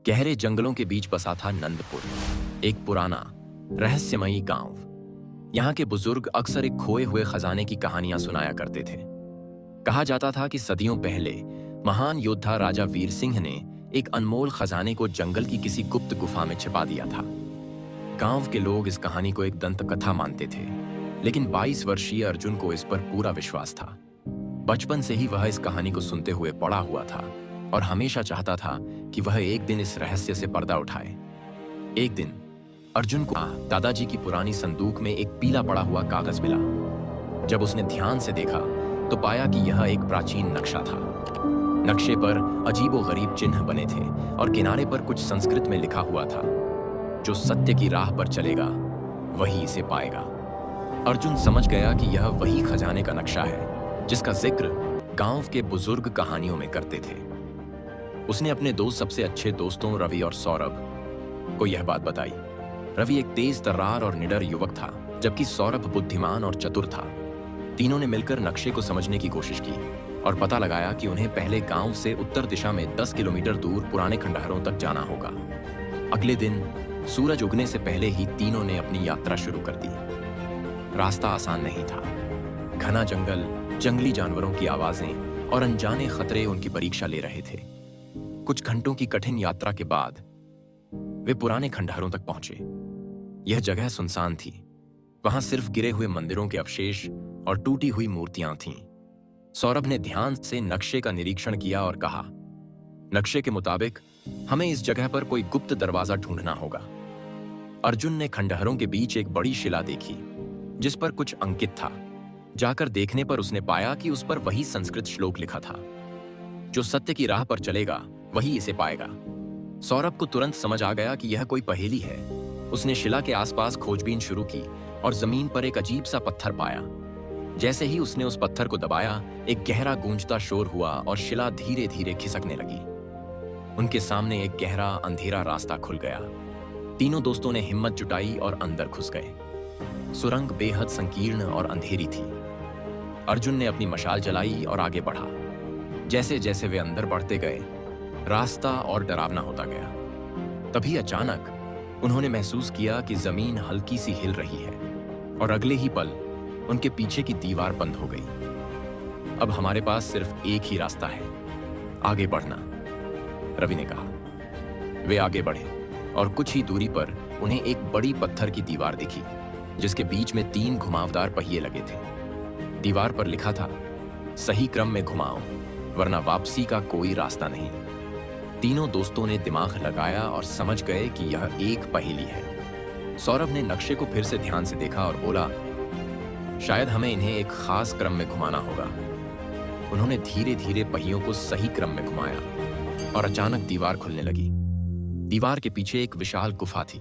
गहरे जंगलों के बीच बसा था नंदपुर, एक पुराना रहस्यमयी गांव। यहाँ के बुजुर्ग अक्सर एक खोए हुए खजाने की कहानियां सुनाया करते थे। कहा जाता था कि सदियों पहले महान योद्धा राजा वीर सिंह ने एक अनमोल खजाने को जंगल की किसी गुप्त गुफा में छिपा दिया था। गांव के लोग इस कहानी को एक दंत कथा मानते थे, लेकिन 22 वर्षीय अर्जुन को इस पर पूरा विश्वास था। बचपन से ही वह इस कहानी को सुनते हुए बड़ा हुआ था और हमेशा चाहता था कि वह एक दिन इस रहस्य से पर्दा उठाए। एक दिन अर्जुन को दादाजी की पुरानी संदूक में एक पीला पड़ा हुआ कागज मिला। जब उसने ध्यान से देखा तो पाया कि यह एक प्राचीन नक्शा था। नक्शे पर अजीबोगरीब चिन्ह बने थे और किनारे पर कुछ संस्कृत में लिखा हुआ था, जो सत्य की राह पर चलेगा वही इसे पाएगा। अर्जुन समझ गया कि यह वही खजाने का नक्शा है जिसका जिक्र गांव के बुजुर्ग कहानियों में करते थे। उसने अपने दो सबसे अच्छे दोस्तों रवि और सौरभ को यह बात बताई। रवि एक तेज तर्रार और निडर युवक था, जबकि सौरभ बुद्धिमान और चतुर था। तीनों ने मिलकर नक्शे को समझने की कोशिश की और पता लगाया कि उन्हें पहले गांव से उत्तर दिशा में 10 किलोमीटर दूर पुराने खंडहरों तक जाना होगा। अगले दिन सूरज उगने से पहले ही तीनों ने अपनी यात्रा शुरू कर दी। रास्ता आसान नहीं था। घना जंगल, जंगली जानवरों की आवाजें और अनजाने खतरे उनकी परीक्षा ले रहे थे। कुछ घंटों की कठिन यात्रा के बाद वे पुराने खंडहरों तक पहुंचे। यह जगह सुनसान थी। वहां सिर्फ गिरे हुए मंदिरों के अवशेष और टूटी हुई मूर्तियां थीं। सौरभ ने ध्यान से नक्शे का निरीक्षण किया और कहा, नक्शे के मुताबिक हमें इस जगह पर कोई गुप्त दरवाजा ढूंढना होगा। अर्जुन ने खंडहरों के बीच एक बड़ी शिला देखी जिस पर कुछ अंकित था। जाकर देखने पर उसने पाया कि उस पर वही संस्कृत श्लोक लिखा था, जो सत्य की राह पर चलेगा वही इसे पाएगा। सौरभ को तुरंत समझ आ गया कि यह कोई पहेली है। उसने शिला के आसपास खोजबीन शुरू की और जमीन पर एक अजीब सा पत्थर पाया। जैसे ही उसने उस पत्थर को दबाया, एक गहरा गूंजता शोर हुआ और शिला धीरे धीरे खिसकने लगी। उनके सामने एक गहरा अंधेरा रास्ता खुल गया। तीनों दोस्तों ने हिम्मत जुटाई और अंदर घुस गए। सुरंग बेहद संकीर्ण और अंधेरी थी। अर्जुन ने अपनी मशाल जलाई और आगे बढ़ा। जैसे जैसे वे अंदर बढ़ते गए, रास्ता और डरावना होता गया। तभी अचानक उन्होंने महसूस किया कि जमीन हल्की सी हिल रही है और अगले ही पल उनके पीछे की दीवार बंद हो गई। अब हमारे पास सिर्फ एक ही रास्ता है, आगे बढ़ना, रवि ने कहा। वे आगे बढ़े और कुछ ही दूरी पर उन्हें एक बड़ी पत्थर की दीवार दिखी, जिसके बीच में 3 घुमावदार पहिए लगे थे। दीवार पर लिखा था, सही क्रम में घुमाओ वरना वापसी का कोई रास्ता नहीं। तीनों दोस्तों ने दिमाग लगाया और समझ गए कि यह एक पहेली है। सौरभ ने नक्शे को फिर से ध्यान से देखा और बोला, शायद हमें इन्हें एक खास क्रम में घुमाना होगा। उन्होंने धीरे धीरे पहियों को सही क्रम में घुमाया और अचानक दीवार खुलने लगी। दीवार के पीछे एक विशाल गुफा थी।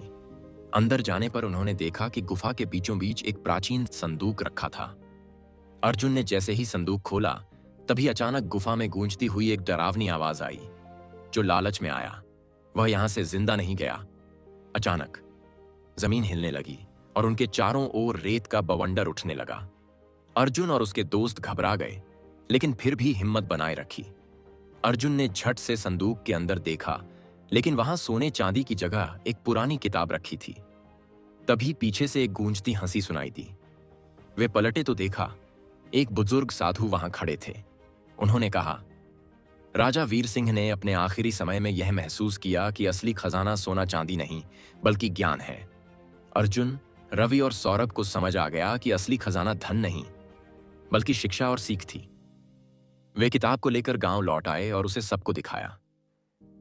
अंदर जाने पर उन्होंने देखा कि गुफा के बीचों बीच एक प्राचीन संदूक रखा था। अर्जुन ने जैसे ही संदूक खोला, तभी अचानक गुफा में गूंजती हुई एक डरावनी आवाज आई, जो लालच में आया। वह यहां से जिंदा नहीं गया। अचानक जमीन हिलने लगी और उनके चारों ओर रेत का बवंडर उठने लगा। अर्जुन और उसके दोस्त घबरा गए, लेकिन फिर भी हिम्मत बनाए रखी। अर्जुन ने झट से संदूक के अंदर देखा, लेकिन वहां सोने चांदी की जगह एक पुरानी किताब रखी थी। तभी पीछे से एक गूंजती हंसी सुनाई दी। वे पलटे तो देखा, एक बुजुर्ग साधु वहां खड़े थे। उन्होंने कहा, राजा वीर सिंह ने अपने आखिरी समय में यह महसूस किया कि असली खजाना सोना चांदी नहीं बल्कि ज्ञान है। अर्जुन, रवि और सौरभ को समझ आ गया कि असली खजाना धन नहीं बल्कि शिक्षा और सीख थी। वे किताब को लेकर गांव लौट आए और उसे सबको दिखाया।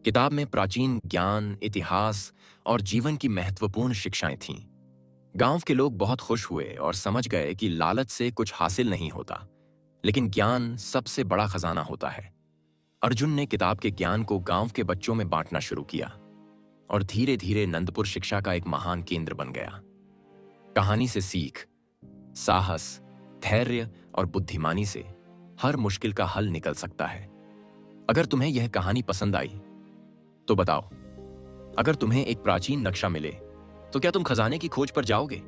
किताब में प्राचीन ज्ञान, इतिहास और जीवन की महत्वपूर्ण शिक्षाएं थीं। गांव के लोग बहुत खुश हुए और समझ गए कि लालच से कुछ हासिल नहीं होता, लेकिन ज्ञान सबसे बड़ा खजाना होता है। अर्जुन ने किताब के ज्ञान को गांव के बच्चों में बांटना शुरू किया और धीरे धीरे नंदपुर शिक्षा का एक महान केंद्र बन गया। कहानी से सीख, साहस, धैर्य और बुद्धिमानी से हर मुश्किल का हल निकल सकता है। अगर तुम्हें यह कहानी पसंद आई तो बताओ, अगर तुम्हें एक प्राचीन नक्शा मिले तो क्या तुम खजाने की खोज पर जाओगे?